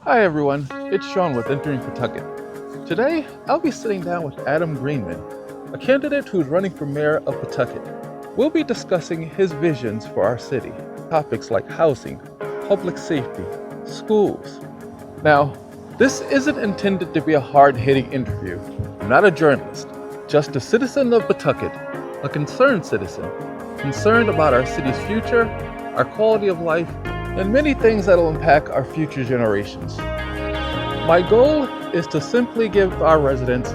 Hi everyone, it's Sean with Entering Pawtucket. Today, I'll be sitting down with Adam Greenman, a candidate who's running for Mayor of Pawtucket. We'll be discussing his visions for our city, topics like housing, public safety, schools. Now, this isn't intended to be a hard-hitting interview. I'm not a journalist, just a citizen of Pawtucket, a concerned citizen, concerned about our city's future, our quality of life, and many things that'll impact our future generations. My goal is to simply give our residents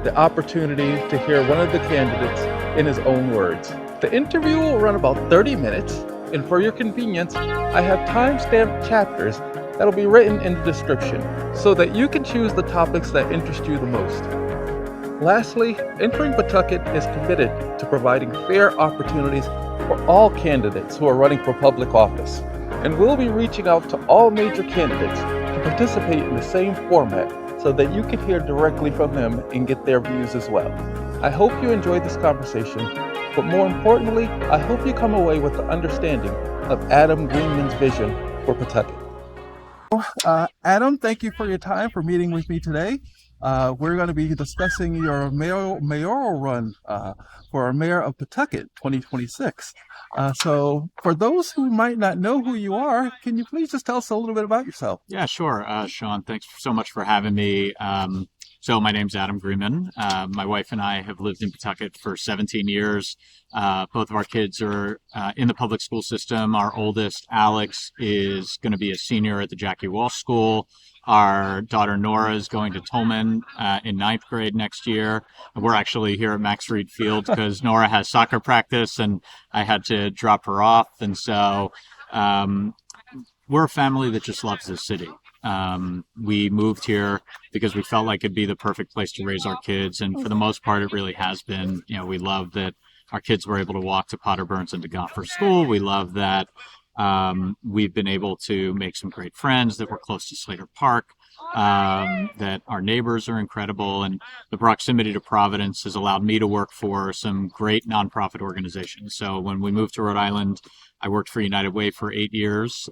the opportunity to hear one of the candidates in his own words. The interview will run about 30 minutes, and for your convenience, I have time-stamped chapters that'll be written in the description so that you can choose the topics that interest you the most. Lastly, Entering Pawtucket is committed to providing fair opportunities for all candidates who are running for public office, and we'll be reaching out to all major candidates to participate in the same format so that you can hear directly from them and get their views as well. I hope you enjoyed this conversation, but more importantly, I hope you come away with the understanding of Adam Greenman's vision for Pawtucket. Adam, thank you for your time for meeting with me today. We're going to be discussing your mayoral run for Mayor of Pawtucket 2026. So for those who might not know who you are, can you please just tell us a little bit about yourself? Yeah, sure. Sean, thanks so much for having me. So my name's Adam Greenman. My wife and I have lived in Pawtucket for 17 years. Both of our kids are in the public school system. Our oldest, Alex, is going to be a senior at the Jackie Walsh School. Our daughter Nora is going to Tolman in ninth grade next year. We're actually here at Max Reed Field because Nora has soccer practice and I had to drop her off. And so we're a family that just loves this city. We moved here because we felt like it'd be the perfect place to raise our kids. And for the most part, it really has been. You know, we love that our kids were able to walk to Potter Burns and to Goffers School. We love that we've been able to make some great friends, that we're close to Slater Park, that our neighbors are incredible. And the proximity to Providence has allowed me to work for some great nonprofit organizations. So when we moved to Rhode Island, I worked for United Way for 8 years,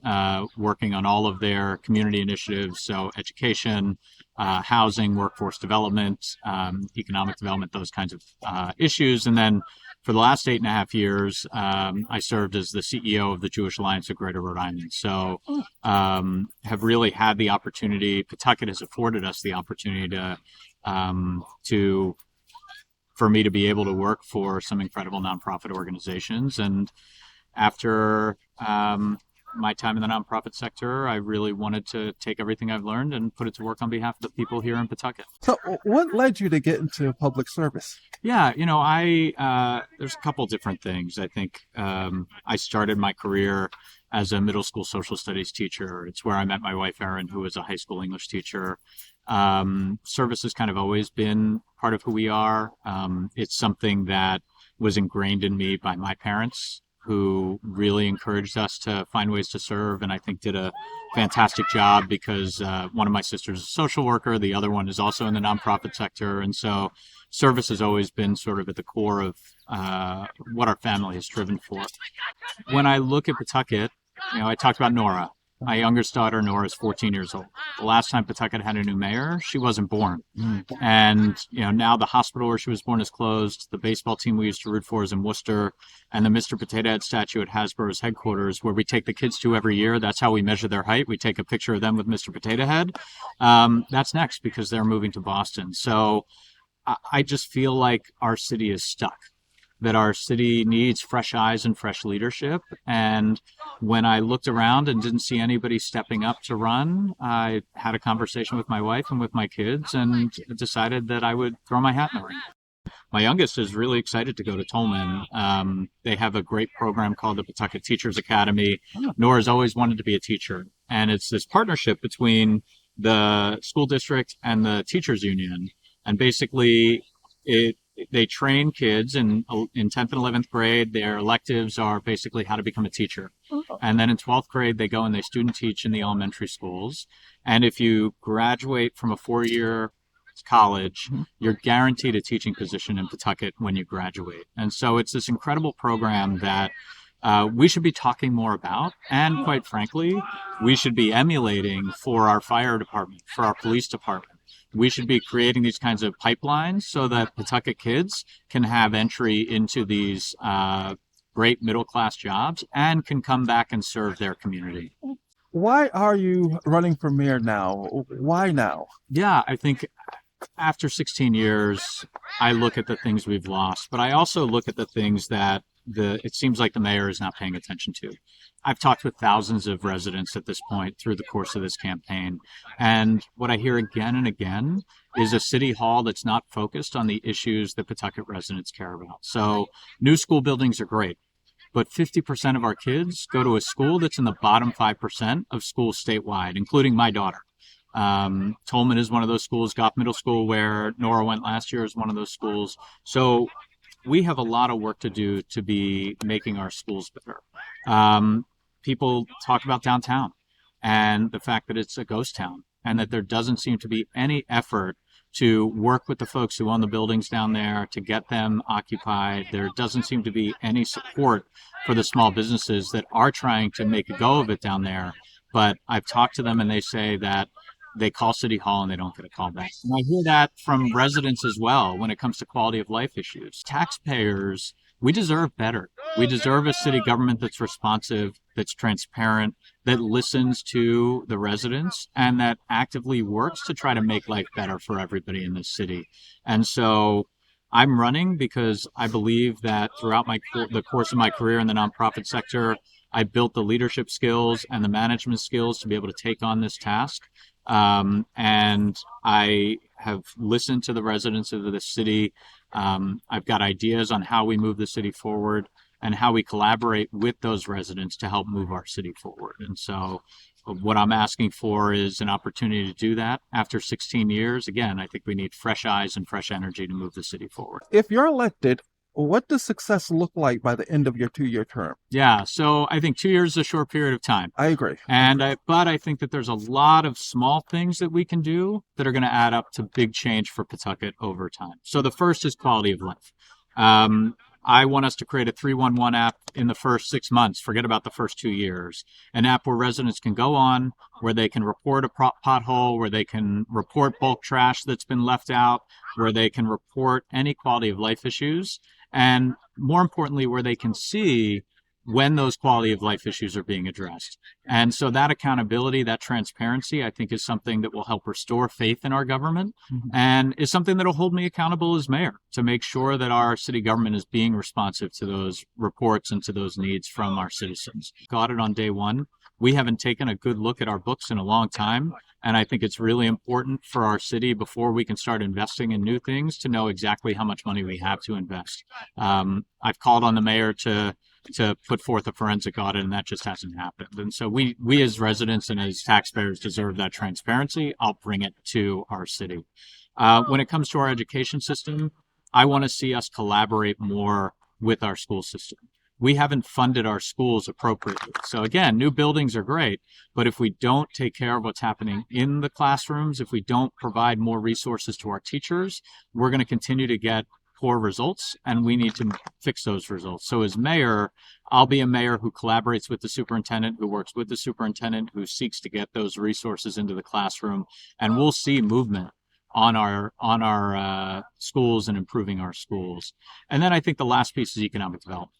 working on all of their community initiatives. So education, housing, workforce development, economic development, those kinds of issues. And then for the last 8.5 years, I served as the CEO of the Jewish Alliance of Greater Rhode Island. So have really had the opportunity, Pawtucket has afforded us the opportunity for me to be able to work for some incredible nonprofit organizations. And after my time in the nonprofit sector, I really wanted to take everything I've learned and put it to work on behalf of the people here in Pawtucket. So what led you to get into public service? Yeah, there's a couple different things. I think I started my career as a middle school social studies teacher. It's where I met my wife, Erin, who was a high school English teacher. Service has kind of always been part of who we are. It's something that was ingrained in me by my parents, who really encouraged us to find ways to serve, and I think did a fantastic job because one of my sisters is a social worker, the other one is also in the nonprofit sector, and so service has always been sort of at the core of what our family has striven for. When I look at Pawtucket, I talked about Nora. My youngest daughter, Nora, is 14 years old. The last time Pawtucket had a new mayor, she wasn't born. And, now the hospital where she was born is closed. The baseball team we used to root for is in Worcester. And the Mr. Potato Head statue at Hasbro's headquarters, where we take the kids to every year. That's how we measure their height. We take a picture of them with Mr. Potato Head. That's next because they're moving to Boston. So I just feel like our city is stuck, that our city needs fresh eyes and fresh leadership. And when I looked around and didn't see anybody stepping up to run, I had a conversation with my wife and with my kids and decided that I would throw my hat in the ring. My youngest is really excited to go to Tolman. They have a great program called the Pawtucket Teachers Academy. Nora's always wanted to be a teacher. And it's this partnership between the school district and the teachers union. And basically, they train kids in 10th and 11th grade. Their electives are basically how to become a teacher. And then in 12th grade, they go and they student teach in the elementary schools. And if you graduate from a 4-year college, you're guaranteed a teaching position in Pawtucket when you graduate. And so it's this incredible program that we should be talking more about, and quite frankly, we should be emulating for our fire department, for our police department. We should be creating these kinds of pipelines so that Pawtucket kids can have entry into these great middle class jobs and can come back and serve their community. Why are you running for mayor now? Why now? Yeah, I think after 16 years, I look at the things we've lost, but I also look at the things that it seems like the mayor is not paying attention to. I've talked with thousands of residents at this point through the course of this campaign, and what I hear again and again is a city hall that's not focused on the issues that Pawtucket residents care about. So new school buildings are great, but 50% of our kids go to a school that's in the bottom 5% of schools statewide, including my daughter. Tolman is one of those schools. Goff Middle School, where Nora went last year, is one of those schools. So we have a lot of work to do to be making our schools better. People talk about downtown and the fact that it's a ghost town and that there doesn't seem to be any effort to work with the folks who own the buildings down there to get them occupied. There doesn't seem to be any support for the small businesses that are trying to make a go of it down there. But I've talked to them and they say that they call City Hall and they don't get a call back. And I hear that from residents as well when it comes to quality of life issues. Taxpayers, we deserve better. We deserve a city government that's responsive, that's transparent, that listens to the residents, and that actively works to try to make life better for everybody in this city. And so I'm running because I believe that throughout the course of my career in the nonprofit sector, I built the leadership skills and the management skills to be able to take on this task. And I have listened to the residents of the city. I've got ideas on how we move the city forward and how we collaborate with those residents to help move our city forward. And so what I'm asking for is an opportunity to do that after 16 years. Again, I think we need fresh eyes and fresh energy to move the city forward. If you're elected, what does success look like by the end of your 2-year term? Yeah, so I think 2 years is a short period of time. I agree. But I think that there's a lot of small things that we can do that are going to add up to big change for Pawtucket over time. So the first is quality of life. I want us to create a 311 app in the first 6 months. Forget about the first 2 years. An app where residents can go on, where they can report a pothole, where they can report bulk trash that's been left out, where they can report any quality of life issues, and more importantly, where they can see when those quality of life issues are being addressed. And so that accountability, that transparency, I think is something that will help restore faith in our government and is something that will hold me accountable as mayor to make sure that our city government is being responsive to those reports and to those needs from our citizens. Got it on day one. We haven't taken a good look at our books in a long time. And I think it's really important for our city before we can start investing in new things to know exactly how much money we have to invest. I've called on the mayor to put forth a forensic audit, and that just hasn't happened. And so we as residents and as taxpayers deserve that transparency. I'll bring it to our city. When it comes to our education system, I want to see us collaborate more with our school system. We haven't funded our schools appropriately. So again, new buildings are great, but if we don't take care of what's happening in the classrooms, if we don't provide more resources to our teachers, we're going to continue to get poor results, and we need to fix those results. So as mayor, I'll be a mayor who collaborates with the superintendent, who works with the superintendent, who seeks to get those resources into the classroom, and we'll see movement on our schools and improving our schools. And then I think the last piece is economic development.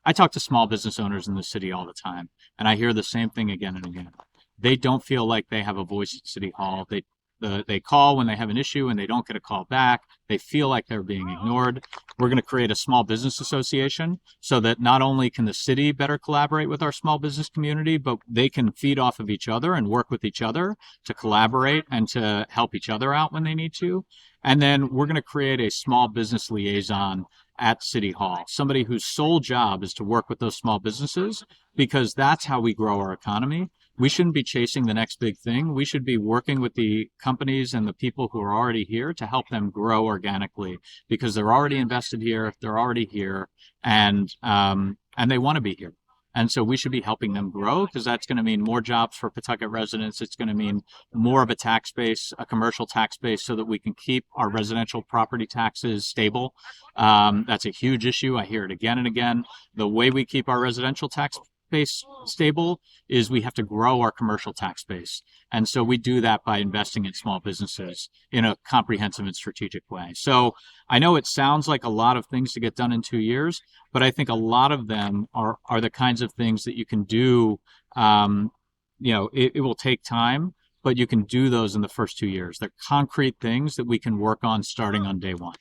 I talk to small business owners in the city all the time, and I hear the same thing again and again. They don't feel like they have a voice at City Hall. They call when they have an issue and they don't get a call back. They feel like they're being ignored. We're going to create a small business association so that not only can the city better collaborate with our small business community, but they can feed off of each other and work with each other to collaborate and to help each other out when they need to. And then we're going to create a small business liaison at City Hall, somebody whose sole job is to work with those small businesses, because that's how we grow our economy. We shouldn't be chasing the next big thing. We should be working with the companies and the people who are already here to help them grow organically, because they're already invested here, they're already here, and they want to be here. And so we should be helping them grow, because that's going to mean more jobs for Pawtucket residents. It's going to mean more of a tax base, a commercial tax base, so that we can keep our residential property taxes stable. That's a huge issue. I hear it again and again. The way we keep our residential tax base stable is we have to grow our commercial tax base. And so we do that by investing in small businesses in a comprehensive and strategic way. So I know it sounds like a lot of things to get done in 2 years, but I think a lot of them are the kinds of things that you can do. It will take time, but you can do those in the first 2 years. They're concrete things that we can work on starting on day one.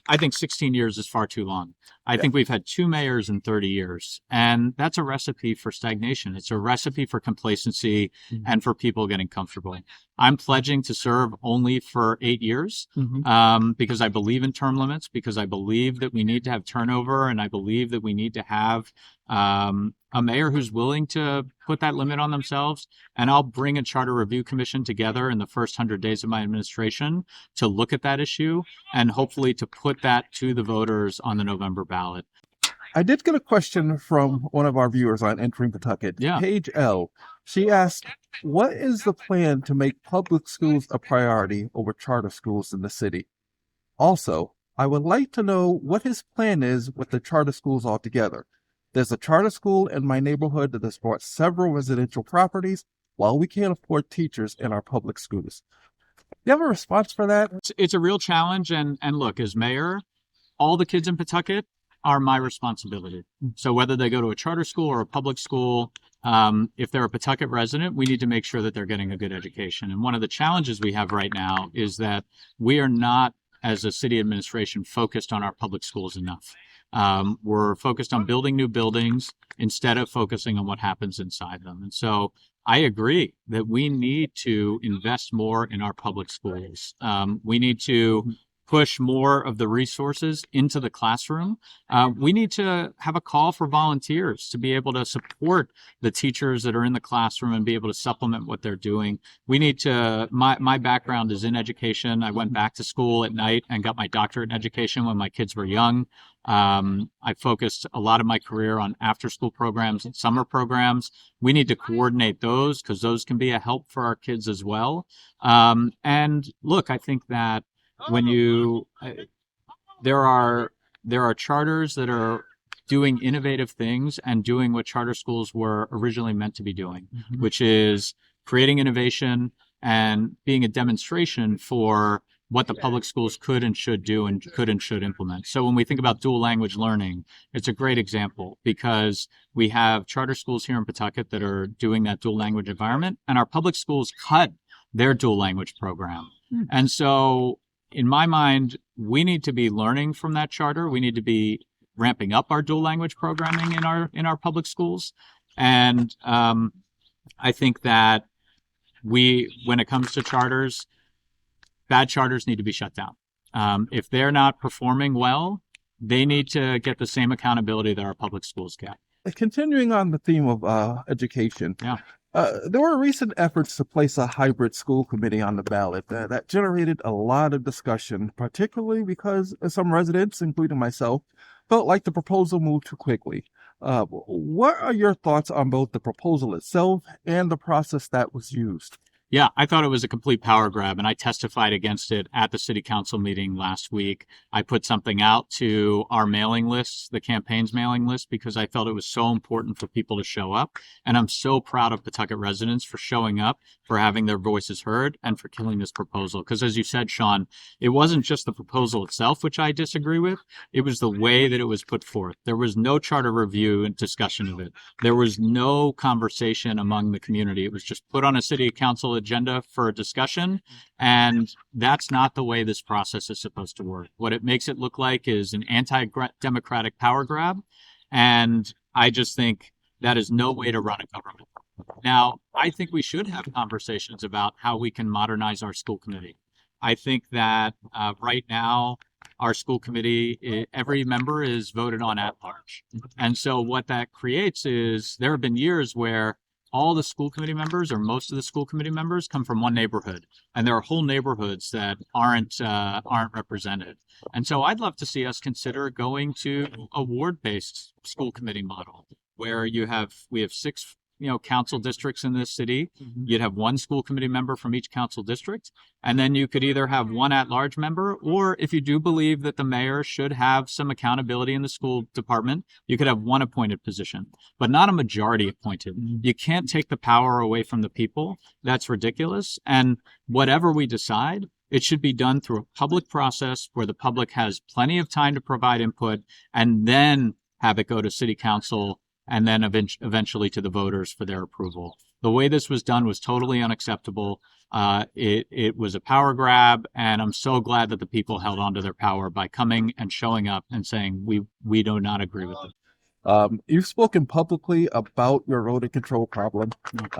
I think 16 years is far too long. I think we've had 2 mayors in 30 years, and that's a recipe for stagnation. It's a recipe for complacency and for people getting comfortable. I'm pledging to serve only for 8 years because I believe in term limits, because I believe that we need to have turnover, and I believe that we need to have a mayor who's willing to put that limit on themselves. And I'll bring a charter review commission together in the first 100 days of my administration to look at that issue and hopefully to put that to the voters on the November ballot. I did get a question from one of our viewers on Entering Pawtucket, Paige L. She asked, what is the plan to make public schools a priority over charter schools in the city? Also, I would like to know what his plan is with the charter schools altogether. There's a charter school in my neighborhood that has bought several residential properties while we can't afford teachers in our public schools. Do you have a response for that? It's a real challenge. And look, as mayor, all the kids in Pawtucket are my responsibility. So whether they go to a charter school or a public school, if they're a Pawtucket resident, we need to make sure that they're getting a good education. And one of the challenges we have right now is that we are not, as a city administration, focused on our public schools enough. We're focused on building new buildings instead of focusing on what happens inside them. And so I agree that we need to invest more in our public schools. We need to push more of the resources into the classroom. We need to have a call for volunteers to be able to support the teachers that are in the classroom and be able to supplement what they're doing. We need to, my background is in education. I went back to school at night and got my doctorate in education when my kids were young. I focused a lot of my career on after-school programs and summer programs. We need to coordinate those because those can be a help for our kids as well. And look, I think that when there are charters that are doing innovative things and doing what charter schools were originally meant to be doing, which is creating innovation and being a demonstration for what the public schools could and should do and could and should implement. So when we think about dual language learning, it's a great example because we have charter schools here in Pawtucket that are doing that dual language environment, and our public schools cut their dual language program. And so in my mind, we need to be learning from that charter. We need to be ramping up our dual language programming in our public schools. And I think that when it comes to charters, bad charters need to be shut down. If they're not performing well, they need to get the same accountability that our public schools get. Continuing on the theme of education, there were recent efforts to place a hybrid school committee on the ballot that generated a lot of discussion, particularly because some residents, including myself, felt like the proposal moved too quickly. What are your thoughts on both the proposal itself and the process that was used? Yeah, I thought it was a complete power grab, and I testified against it at the city council meeting last week. I put something out to our mailing lists, the campaign's mailing list, because I felt it was so important for people to show up. And I'm so proud of Pawtucket residents for showing up, for having their voices heard, and for killing this proposal. Because as you said, Sean, it wasn't just the proposal itself, which I disagree with. It was the way that it was put forth. There was no charter review and discussion of it. There was no conversation among the community. It was just put on a city council agenda for a discussion, and that's not the way this process is supposed to work. What it makes it look like is an anti-democratic power grab, and I just think that is no way to run a government. Now, I think we should have conversations about how we can modernize our school committee. I think that right now, our school committee, every member is voted on at large. And so what that creates is there have been years where all the school committee members or most of the school committee members come from one neighborhood, and there are whole neighborhoods that aren't represented. And so I'd love to see us consider going to a ward-based school committee model where we have six, council districts in this city. You'd have one school committee member from each council district, and then you could either have one at-large member, or if you do believe that the mayor should have some accountability in the school department, you could have one appointed position, but not a majority appointed. You can't take the power away from the people. That's ridiculous. And whatever we decide, it should be done through a public process where the public has plenty of time to provide input, and then have it go to city council and then eventually to the voters for their approval. The way this was done was totally unacceptable. It was a power grab, and I'm so glad that the people held on to their power by coming and showing up and saying, we do not agree with it. You've spoken publicly about your rodent control problem.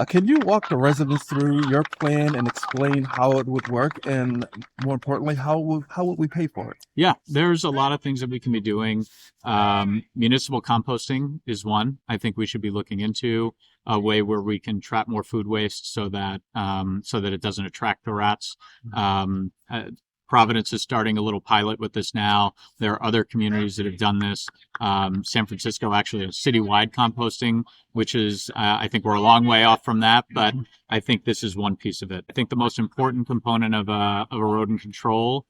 Can you walk the residents through your plan and explain how it would work, and more importantly, how would we pay for it? Yeah, there's a lot of things that we can be doing. Municipal composting is one. I think we should be looking into a way where we can trap more food waste so that it doesn't attract the rats. Providence is starting a little pilot with this now. There are other communities that have done this. San Francisco actually has citywide composting, which is, I think we're a long way off from that, but I think this is one piece of it. I think the most important component of a rodent control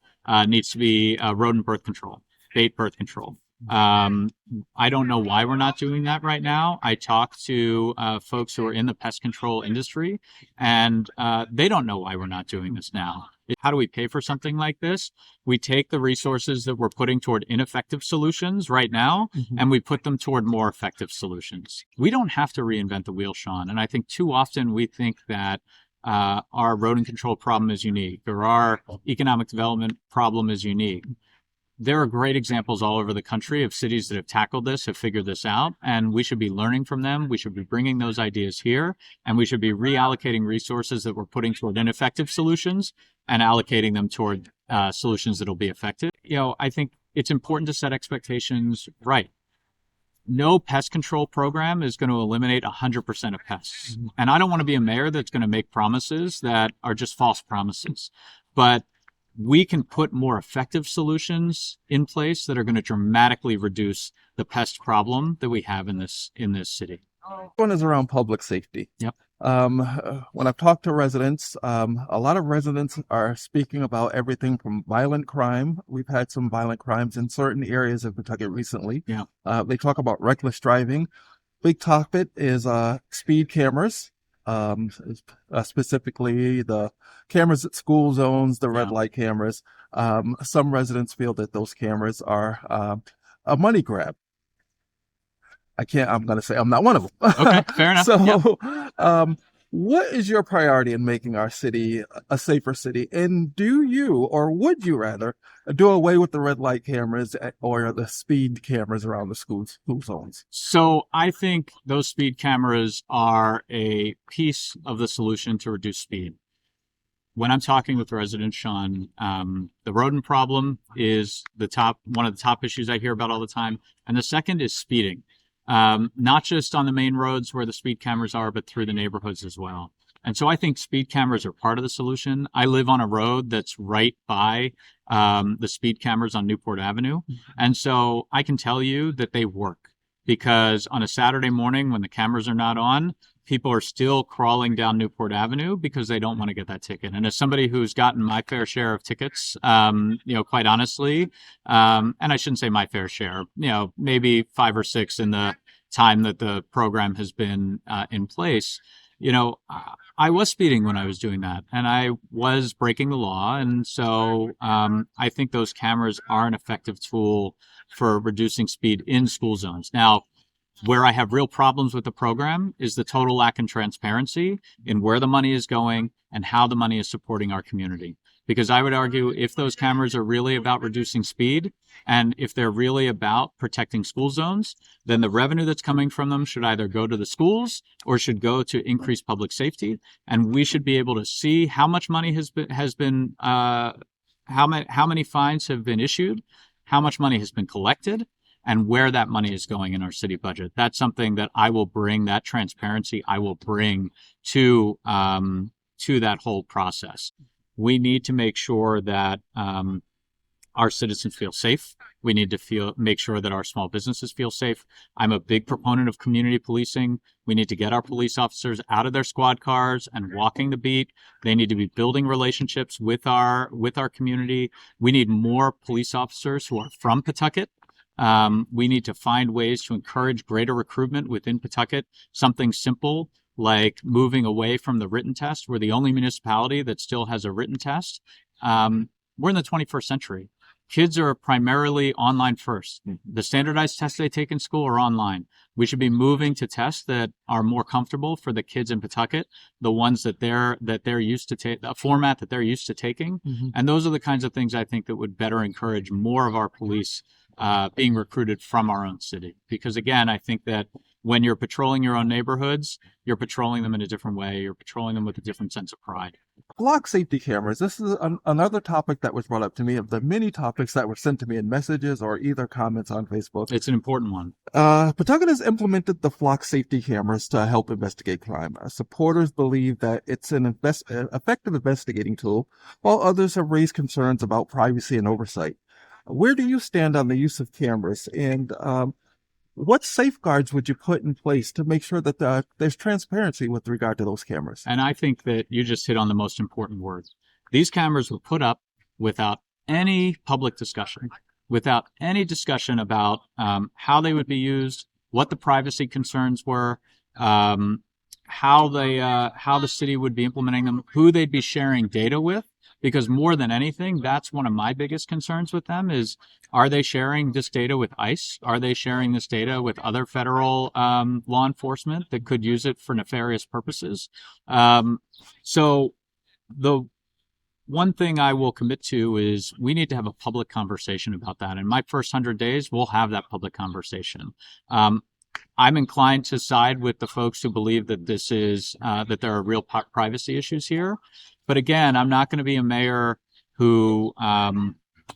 needs to be rodent birth control, bait birth control. I don't know why we're not doing that right now. I talk to folks who are in the pest control industry, and they don't know why we're not doing this now. How do we pay for something like this? We take the resources that we're putting toward ineffective solutions right now, and we put them toward more effective solutions. We don't have to reinvent the wheel, Sean. And I think too often we think that our rodent control problem is unique, or our economic development problem is unique. There are great examples all over the country of cities that have tackled this, have figured this out, and we should be learning from them. We should be bringing those ideas here, and we should be reallocating resources that we're putting toward ineffective solutions and allocating them toward solutions that will be effective. I think it's important to set expectations right. No pest control program is going to eliminate 100% of pests. And I don't want to be a mayor that's going to make promises that are just false promises. But we can put more effective solutions in place that are going to dramatically reduce the pest problem that we have in this city. One is around public safety. Yep. When I've talked to residents, a lot of residents are speaking about everything from violent crime. We've had some violent crimes in certain areas of Pawtucket recently. Yeah. They talk about reckless driving. Big topic is speed cameras. Specifically the cameras at school zones, the red light cameras. Some residents feel that those cameras are a money grab. I'm going to say I'm not one of them. Okay, fair enough. So, what is your priority in making our city a safer city? And do you, or would you rather, do away with the red light cameras or the speed cameras around the school zones? So I think those speed cameras are a piece of the solution to reduce speed. When I'm talking with residents, Sean, the rodent problem is one of the top issues I hear about all the time. And the second is speeding. Not just on the main roads where the speed cameras are, but through the neighborhoods as well. And so I think speed cameras are part of the solution. I live on a road that's right by the speed cameras on Newport Avenue. And so I can tell you that they work, because on a Saturday morning when the cameras are not on, people are still crawling down Newport Avenue because they don't want to get that ticket. And as somebody who's gotten my fair share of tickets, quite honestly, and I shouldn't say my fair share, maybe 5 or 6 in the time that the program has been in place, I was speeding when I was doing that, and I was breaking the law. And so I think those cameras are an effective tool for reducing speed in school zones. Now, where I have real problems with the program is the total lack of transparency in where the money is going and how the money is supporting our community. Because I would argue if those cameras are really about reducing speed, and if they're really about protecting school zones, then the revenue that's coming from them should either go to the schools or should go to increase public safety. And we should be able to see how much money how many fines have been issued, how much money has been collected, and where that money is going in our city budget. That's something that I will bring, that transparency I will bring to that whole process. We need to make sure that our citizens feel safe. We need to make sure that our small businesses feel safe. I'm a big proponent of community policing. We need to get our police officers out of their squad cars and walking the beat. They need to be building relationships with our community. We need more police officers who are from Pawtucket. We need to find ways to encourage greater recruitment within Pawtucket. Something simple like moving away from the written test. We're the only municipality that still has a written test. We're in the 21st century. Kids are primarily online first. The standardized tests they take in school are online. We should be moving to tests that are more comfortable for the kids in Pawtucket, the ones that they're used to take, a format that they're used to taking. And those are the kinds of things I think that would better encourage more of our police being recruited from our own city. Because again, I think that when you're patrolling your own neighborhoods, you're patrolling them in a different way. You're patrolling them with a different sense of pride. Block safety cameras. This is another topic that was brought up to me of the many topics that were sent to me in messages or either comments on Facebook. It's an important one. Pawtucket has implemented the flock safety cameras to help investigate crime. Supporters believe that it's an effective investigating tool, while others have raised concerns about privacy and oversight. Where do you stand on the use of cameras, and what safeguards would you put in place to make sure that there's transparency with regard to those cameras? And I think that you just hit on the most important words. These cameras were put up without any public discussion, without any discussion about how they would be used, what the privacy concerns were, how the city would be implementing them, who they'd be sharing data with. Because more than anything, that's one of my biggest concerns with them is, are they sharing this data with ICE? Are they sharing this data with other federal law enforcement that could use it for nefarious purposes? So the one thing I will commit to is we need to have a public conversation about that. In my first 100 days, we'll have that public conversation. I'm inclined to side with the folks who believe that this is that there are real privacy issues here. But again, I'm not going to be a mayor who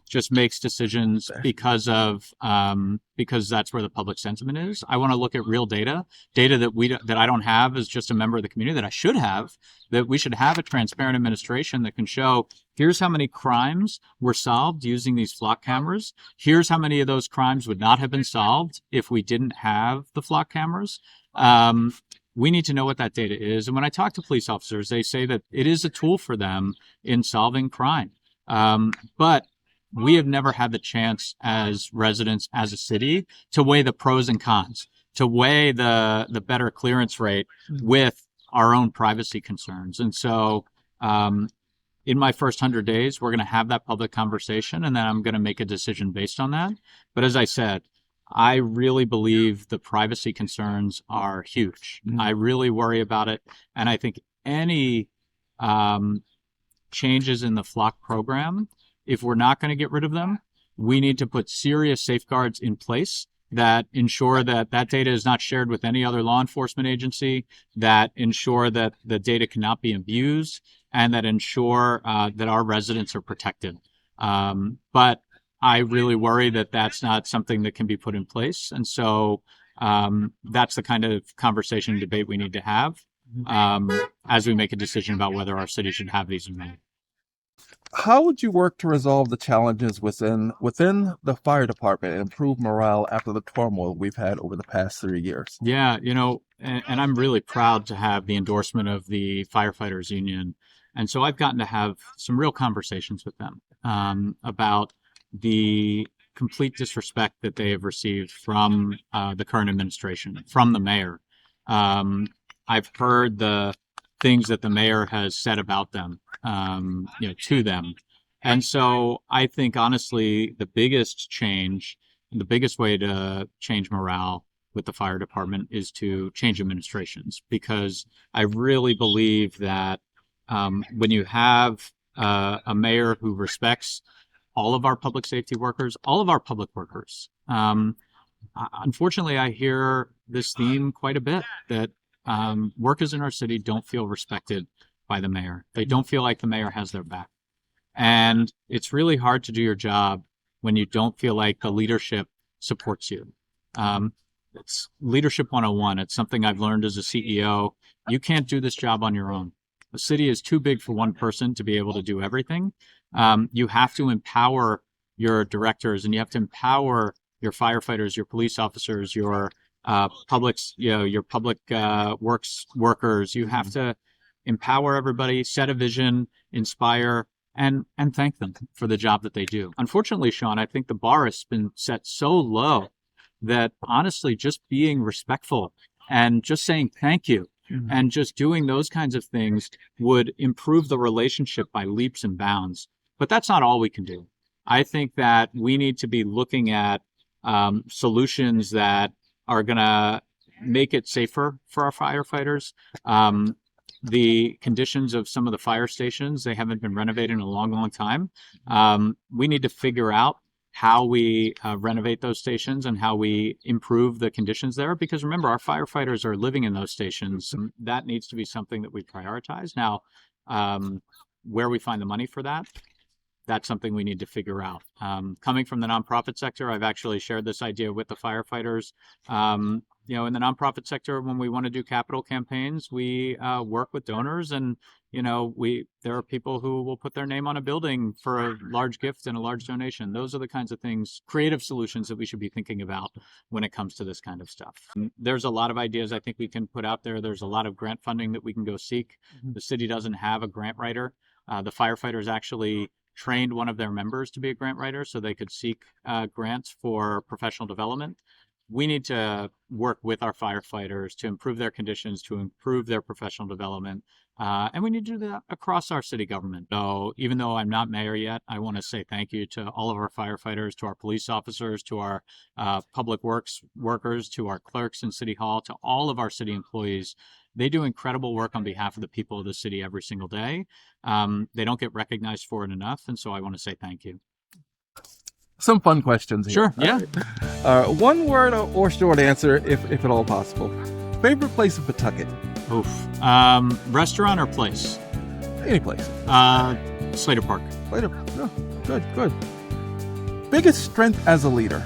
just makes decisions because that's where the public sentiment is. I want to look at real data that I don't have as just a member of the community that I should have. That we should have a transparent administration that can show, here's how many crimes were solved using these flock cameras. Here's how many of those crimes would not have been solved if we didn't have the flock cameras. We need to know what that data is. And when I talk to police officers, they say that it is a tool for them in solving crime. But we have never had the chance as residents, as a city, to weigh the pros and cons, to weigh the better clearance rate with our own privacy concerns. And so in my first 100 days, we're going to have that public conversation, and then I'm going to make a decision based on that. But as I said, I really believe the privacy concerns are huge. I really worry about it. And I think any changes in the flock program, if we're not going to get rid of them, we need to put serious safeguards in place that ensure that that data is not shared with any other law enforcement agency, that ensure that the data cannot be abused, and that ensure that our residents are protected. But I really worry that that's not something that can be put in place. And so that's the kind of conversation and debate we need to have as we make a decision about whether our city should have these or not. How would you work to resolve the challenges within the fire department and improve morale after the turmoil we've had over the past 3 years? Yeah, and I'm really proud to have the endorsement of the firefighters union. And so I've gotten to have some real conversations with them about the complete disrespect that they have received from the current administration, from the mayor. I've heard the things that the mayor has said about them, to them. And so I think, honestly, the biggest change, the biggest way to change morale with the fire department is to change administrations, because I really believe that when you have a mayor who respects all of our public safety workers, all of our public workers. Unfortunately, I hear this theme quite a bit, that workers in our city don't feel respected by the mayor. They don't feel like the mayor has their back. And it's really hard to do your job when you don't feel like the leadership supports you. It's leadership 101. It's something I've learned as a CEO. You can't do this job on your own. The city is too big for one person to be able to do everything. You have to empower your directors, and you have to empower your firefighters, your police officers, your your public works workers. You have to empower everybody, set a vision, inspire, and thank them for the job that they do. Unfortunately, Sean, I think the bar has been set so low that honestly, just being respectful and just saying thank you and just doing those kinds of things would improve the relationship by leaps and bounds. But that's not all we can do. I think that we need to be looking at solutions that are going to make it safer for our firefighters. The conditions of some of the fire stations, they haven't been renovated in a long, long time. We need to figure out how we renovate those stations and how we improve the conditions there. Because remember, our firefighters are living in those stations. And that needs to be something that we prioritize. Now, where we find the money for that, that's something we need to figure out. Coming from the nonprofit sector, I've actually shared this idea with the firefighters. In the nonprofit sector, when we want to do capital campaigns, we work with donors, and there are people who will put their name on a building for a large gift and a large donation. Those are the kinds of things, creative solutions that we should be thinking about when it comes to this kind of stuff. There's a lot of ideas I think we can put out there. There's a lot of grant funding that we can go seek. The city doesn't have a grant writer. The firefighters actually trained one of their members to be a grant writer so they could seek grants for professional development. We need to work with our firefighters to improve their conditions, to improve their professional development, and we need to do that across our city government. So even though I'm not mayor yet, I want to say thank you to all of our firefighters, to our police officers, to our public works workers, to our clerks in City Hall, to all of our city employees. They do incredible work on behalf of the people of the city every single day. They don't get recognized for it enough, and so I want to say thank you. Some fun questions here. Sure, yeah. One word or short answer, if at all possible. Favorite place in Pawtucket? Oof. Restaurant or place? Any place. Slater Park. Slater. Oh, good. Biggest strength as a leader?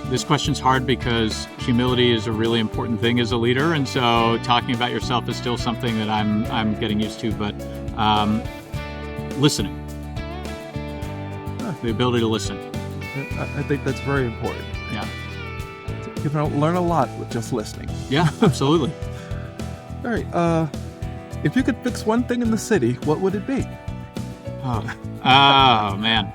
This question's hard because humility is a really important thing as a leader, and so talking about yourself is still something that I'm getting used to. But listening, the ability to listen. I think that's very important. Yeah, you can learn a lot with just listening. Yeah, absolutely. All right. If you could fix one thing in the city, what would it be? Oh man.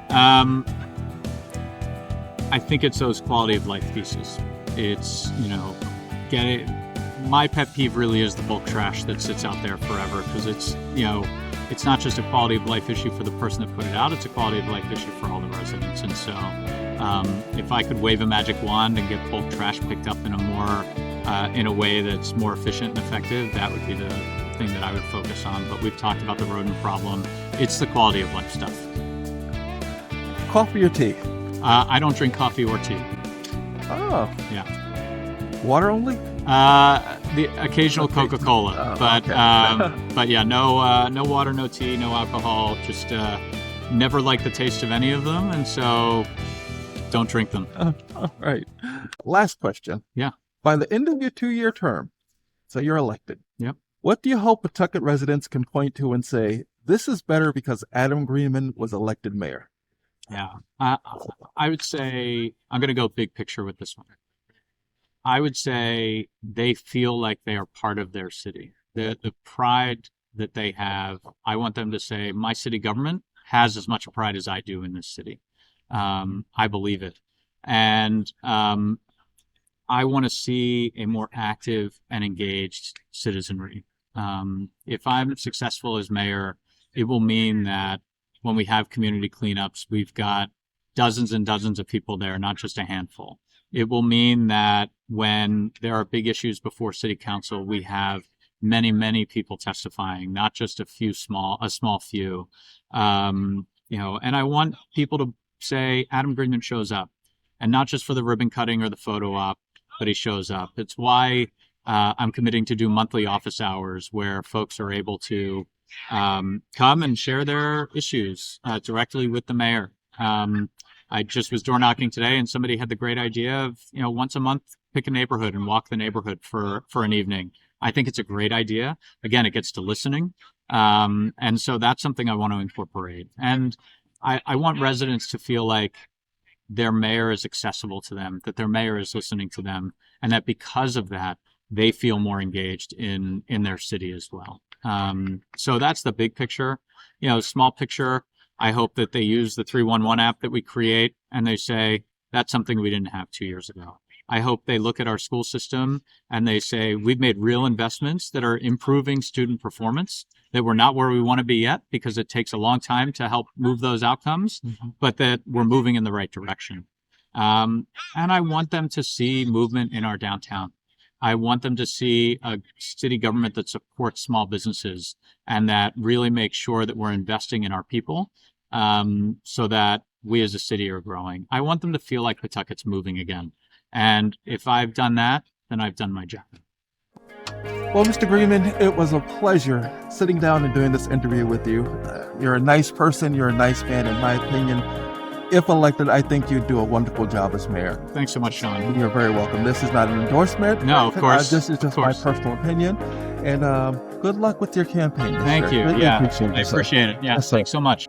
I think it's those quality of life pieces. It's, get it. My pet peeve really is the bulk trash that sits out there forever, because it's not just a quality of life issue for the person that put it out, it's a quality of life issue for all the residents. And so if I could wave a magic wand and get bulk trash picked up in a way that's more efficient and effective, that would be the thing that I would focus on. But we've talked about the rodent problem. It's the quality of life stuff. Coffee or tea? I don't drink coffee or tea. Oh. Yeah. Water only? The occasional Coca-Cola, but okay. But yeah, no water, no tea, no alcohol. Just never liked the taste of any of them, and so don't drink them. All right. Last question. Yeah. By the end of your 2-year term, so you're elected. Yep. What do you hope Pawtucket residents can point to and say, this is better because Adam Greenman was elected mayor? Yeah. I would say, I'm going to go big picture with this one. I would say they feel like they are part of their city. The pride that they have, I want them to say, my city government has as much pride as I do in this city. I believe it. And I want to see a more active and engaged citizenry. If I'm successful as mayor, it will mean that when we have community cleanups, we've got dozens and dozens of people there, not just a handful. It will mean that when there are big issues before city council, we have many, many people testifying, not just a small few. And I want people to say Adam Greenman shows up, and not just for the ribbon cutting or the photo op, but he shows up. It's why I'm committing to do monthly office hours where folks are able to come and share their issues directly with the mayor. I just was door knocking today, and somebody had the great idea of, once a month, pick a neighborhood and walk the neighborhood for an evening. I think it's a great idea. Again, it gets to listening. And so that's something I want to incorporate. And I want residents to feel like their mayor is accessible to them, that their mayor is listening to them, and that because of that, they feel more engaged in their city as well. So that's the big picture. Small picture, I hope that they use the 311 app that we create and they say, that's something we didn't have 2 years ago. I hope they look at our school system and they say, we've made real investments that are improving student performance, that we're not where we want to be yet because it takes a long time to help move those outcomes, but that we're moving in the right direction. And I want them to see movement in our downtown. I want them to see a city government that supports small businesses and that really makes sure that we're investing in our people, so that we as a city are growing. I want them to feel like Pawtucket's moving again. And if I've done that, then I've done my job. Well, Mr. Greenman, it was a pleasure sitting down and doing this interview with you. You're a nice person. You're a nice man, in my opinion. If elected, I think you'd do a wonderful job as mayor. Thanks so much, Sean. You're very welcome. This is not an endorsement. No, of course. This is just my personal opinion. And good luck with your campaign. Thank you. Really yeah, appreciate I appreciate it. Yeah, yes, thanks so much.